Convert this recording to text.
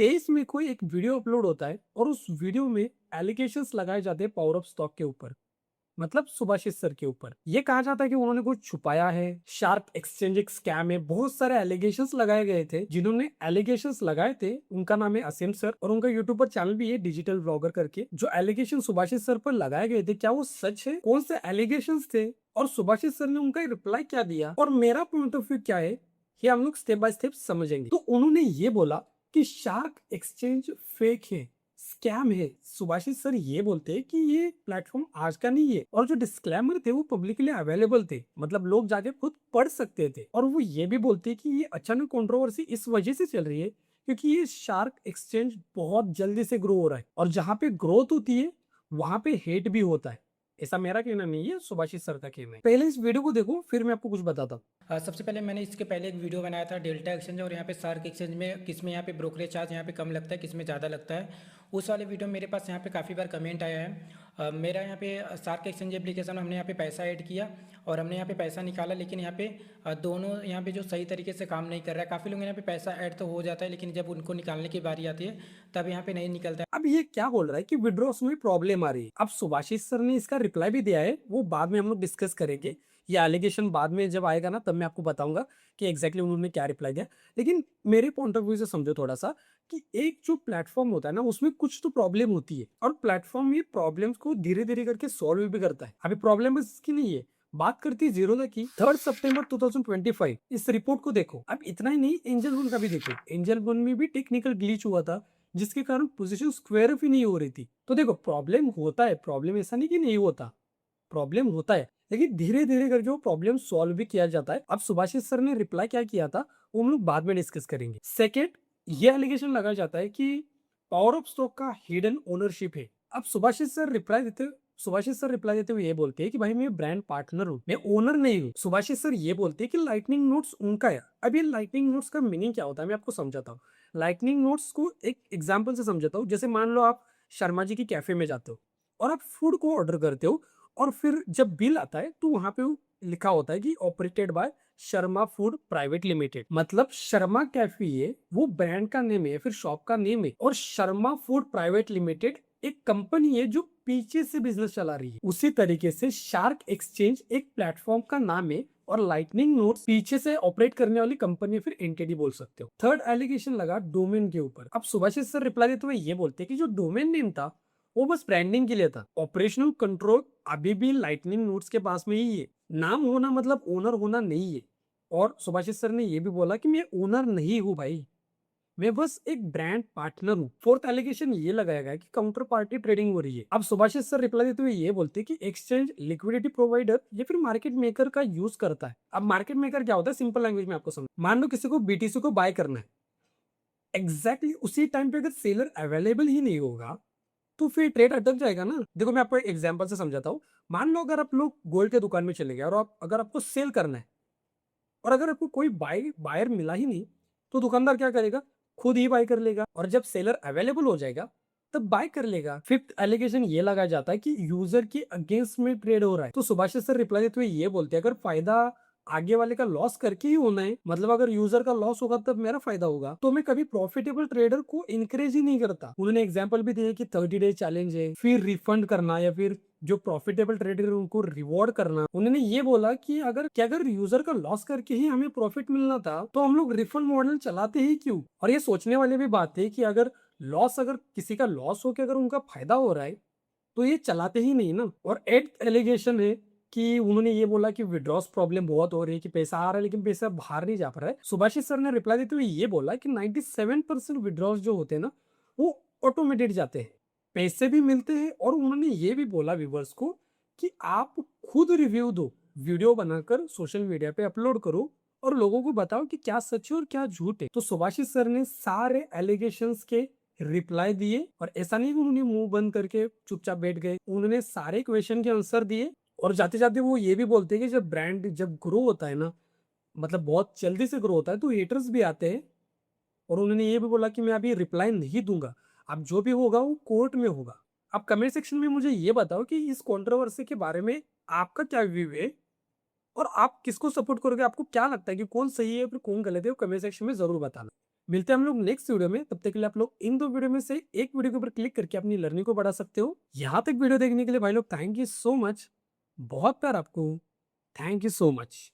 23 में कोई एक वीडियो अपलोड होता है और उस वीडियो में एलिगेशंस लगाए जाते हैं पावर ऑफ स्टॉक के ऊपर, मतलब सुभाषित सर के ऊपर। ये कहा जाता है कि उन्होंने कुछ छुपाया है, शार्क एक्सचेंज एक स्कैम है, बहुत सारे एलिगेशंस लगाए गए थे। जिन्होंने एलिगेशंस लगाए थे उनका नाम है असीम सर और उनका यूट्यूब पर चैनल भी है डिजिटल ब्लॉगर करके। जो एलिगेशन सुभाषित सर पर लगाए गए थे, क्या वो सच है? कौन से एलिगेशंस थे और सुभाषित सर ने उनका रिप्लाई क्या दिया और मेरा पॉइंट ऑफ व्यू क्या है, ये हम लोग स्टेप बाय स्टेप समझेंगे। तो उन्होंने ये बोला कि शार्क एक्सचेंज फेक है, स्कैम है। सुभाषित सर ये बोलते हैं कि ये प्लेटफॉर्म आज का नहीं है और जो डिस्क्लेमर थे वो पब्लिकली अवेलेबल थे, मतलब लोग जाके खुद पढ़ सकते थे। और वो ये भी बोलते हैं कि ये अचानक कंट्रोवर्सी इस वजह से चल रही है क्योंकि ये शार्क एक्सचेंज बहुत जल्दी से ग्रो हो रहा है और जहां पे ग्रोथ होती है वहां पे हेट भी होता है। ऐसा मेरा कहना नहीं है, सुभाषित सर का कहना है। पहले इस वीडियो को देखो फिर मैं आपको कुछ बताता हूँ। सबसे पहले मैंने इसके पहले एक वीडियो बनाया था डेल्टा एक्सचेंज और यहाँ पे शार्क एक्सचेंज में किस में यहाँ पे ब्रोकरेज चार्ज यहाँ पे कम लगता है, किस में ज़्यादा लगता है। उस वाले वीडियो में मेरे पास यहाँ पे काफ़ी बार कमेंट आया है। मेरा यहाँ पे शार्क एक्सचेंज एप्लीकेशन हमने यहाँ पे पैसा ऐड किया और हमने यहाँ पे पैसा निकाला, लेकिन यहाँ पे दोनों यहाँ पे जो सही तरीके से काम नहीं कर रहा है। काफ़ी लोग यहाँ पे पैसा ऐड तो हो जाता है लेकिन जब उनको निकालने की बारी आती है तब यहाँ पे नहीं निकलता है। अब ये क्या बोल रहा है कि विड्रॉस में प्रॉब्लम आ रही है। अब सुभाषित सर ने इसका रिप्लाई भी दिया है, वो बाद में हम लोग डिस्कस करेंगे। ये एलिगेशन बाद में जब आएगा ना तब मैं आपको बताऊंगा कि एग्जैक्टली उन्होंने क्या रिप्लाई दिया। लेकिन मेरे पॉइंट ऑफ व्यू से समझो थोड़ा सा कि एक जो प्लेटफॉर्म होता है ना उसमें कुछ तो प्रॉब्लम होती है और प्लेटफॉर्म ये प्रॉब्लम्स को धीरे धीरे करके सॉल्व भी करता है। अभी प्रॉब्लम इसकी नहीं है, बात करती है जीरोधा की। 3 सितंबर 2025 इस रिपोर्ट को देखो। अब इतना ही नहीं, एंजल वन का भी देखो। एंजल वन में भी टेक्निकल ग्लिच हुआ था जिसके कारण पोजीशन स्क्वायर ऑफ ही नहीं हो रही थी। तो देखो प्रॉब्लम होता है, प्रॉब्लम ऐसा नहीं कि नहीं होता, प्रॉब्लम होता है, लेकिन धीरे धीरे करके वो प्रॉब्लम सॉल्व भी किया जाता है। अब सुभाषित सर ने रिप्लाई क्या किया था वो हम लोग बाद में डिस्कस करेंगे। सेकेंड, ये एलिगेशन लगाया जाता है कि पावर ऑफ स्टॉक का हिडन ओनरशिप है। अब सुभाषित सर रिप्लाई देते हुए ये बोलते हैं कि भाई मैं ब्रांड पार्टनर हूँ, मैं ओनर नहीं हूँ। सुभाषित सर ये बोलते हैं कि लाइटनिंग नोट्स उनका है। अब ये लाइटनिंग नोट्स का मीनिंग क्या होता है मैं आपको समझाता हूँ। लाइटनिंग नोट्स को एक एग्जाम्पल से समझाता हूँ। जैसे मान लो आप शर्मा जी की कैफे में जाते हो और आप फूड को ऑर्डर करते हो और फिर जब बिल आता है तो वहां पे लिखा होता है कि operated by Sharma food private limited. मतलब शर्मा कैफे है वो ब्रांड का नेम है, फिर शॉप का नेम है, और शर्मा फूड प्राइवेट लिमिटेड एक कंपनी है जो पीछे से बिजनेस चला रही है। उसी तरीके से शार्क एक्सचेंज एक प्लेटफॉर्म का नाम है और लाइटनिंग नोट्स पीछे से ऑपरेट करने वाली कंपनी, फिर एंटिटी बोल सकते हो। थर्ड एलिगेशन लगा डोमेन के ऊपर। अब सुभाषित सर रिप्लाई देते हुए ये बोलते हैं कि जो डोमेन नेम था वो बस ब्रांडिंग के लिए था, ऑपरेशनल कंट्रोल अभी भी लाइटनिंग नोट्स के पास में ही है। नाम होना मतलब ओनर होना नहीं है। और सुभाषित सर ने ये भी बोला कि मैं ओनर नहीं हूं भाई, मैं बस एक ब्रांड पार्टनर हूँ। फोर्थ एलिगेशन ये लगाया गया कि काउंटर पार्टी ट्रेडिंग हो रही है। अब सुभाषित सर रिप्लाई देते हुए ये बोलते हैं कि एक्सचेंज लिक्विडिटी प्रोवाइडर या फिर मार्केट मेकर का यूज करता है। अब मार्केट मेकर क्या होता है, सिंपल लैंग्वेज में आपको समझ। मान लो किसी को बीटीसी को बाय करना है, एग्जैक्टली उसी टाइम पे अगर सेलर अवेलेबल ही नहीं होगा तो फिर ट्रेड अटक जाएगा ना। देखो मैं आपको एक एग्जांपल से समझाता हूँ। मान लो अगर आप लोग गोल्ड के दुकान में चले गए और अगर आपको सेल करना है और अगर आपको कोई बायर मिला ही नहीं तो दुकानदार क्या करेगा, खुद ही बाय कर लेगा और जब सेलर अवेलेबल हो जाएगा तब बाय कर लेगा। फिफ्थ एलिगेशन ये लगाया जाता है कि यूजर के अगेंस्ट में ट्रेड हो रहा है। तो सुभाषित सर रिप्लाई देते हुए ये बोलते हैं अगर फायदा आगे वाले का लॉस करके ही होना है, मतलब अगर यूजर का लॉस होगा तब मेरा फायदा होगा, तो मैं कभी प्रॉफिटेबल ट्रेडर को इनकरेज ही नहीं करता। उन्होंने एग्जाम्पल भी दिया कि 30 डे चैलेंज है, फिर रिफंड करना या फिर जो प्रॉफिटेबल ट्रेडर है उनको रिवॉर्ड करना। उन्होंने ये बोला कि अगर यूजर का लॉस करके ही हमें प्रॉफिट मिलना था तो हम लोग रिफंड मॉडल चलाते ही क्यों। और ये सोचने वाली भी बात है कि अगर किसी का लॉस हो के अगर उनका फायदा हो रहा है तो ये चलाते ही नहीं ना। और एट एलिगेशन है कि उन्होंने ये बोला कि विड्रॉस प्रॉब्लम बहुत हो रही है, कि पैसा आ रहा है लेकिन पैसा बाहर नहीं जा पा रहा है। सुभाषित सर ने रिप्लाई देते हुए ये बोला कि 97% विड्रॉस जो होते हैं ना वो ऑटोमेटेड जाते हैं, पैसे भी मिलते हैं। और उन्होंने ये भी बोला व्यूवर्स को कि आप खुद रिव्यू दो, वीडियो बनाकर सोशल मीडिया पे अपलोड करो और लोगों को बताओ कि क्या सच है और क्या झूठ है। तो सुभाषित सर ने सारे एलिगेशंस के रिप्लाई दिए और ऐसा नहीं कि उन्होंने मुंह बंद करके चुपचाप बैठ गए, उन्होंने सारे क्वेश्चन के आंसर दिए। और जाते जाते वो ये भी बोलते हैं कि जब ब्रांड जब ग्रो होता है ना, मतलब बहुत जल्दी से ग्रो होता है, तो हेटर्स भी आते हैं। और उन्होंने ये भी बोला कि मैं अभी रिप्लाई नहीं दूंगा, अब जो भी होगा वो कोर्ट में होगा। आप कमेंट सेक्शन में मुझे ये बताओ कि इस कंट्रोवर्सी के बारे में आपका क्या व्यू है और आप किसको सपोर्ट करोगे, आपको क्या लगता है कि कौन सही है फिर कौन गलत है, वो कमेंट सेक्शन में जरूर बताना। मिलते हैं हम लोग नेक्स्ट वीडियो में, तब तक के लिए आप लोग इन 2 वीडियो में से एक वीडियो के ऊपर क्लिक करके अपनी लर्निंग को बढ़ा सकते हो। यहाँ तक वीडियो देखने के लिए भाई लोग थैंक यू सो मच। बहुत प्यार आपको। Thank you so much.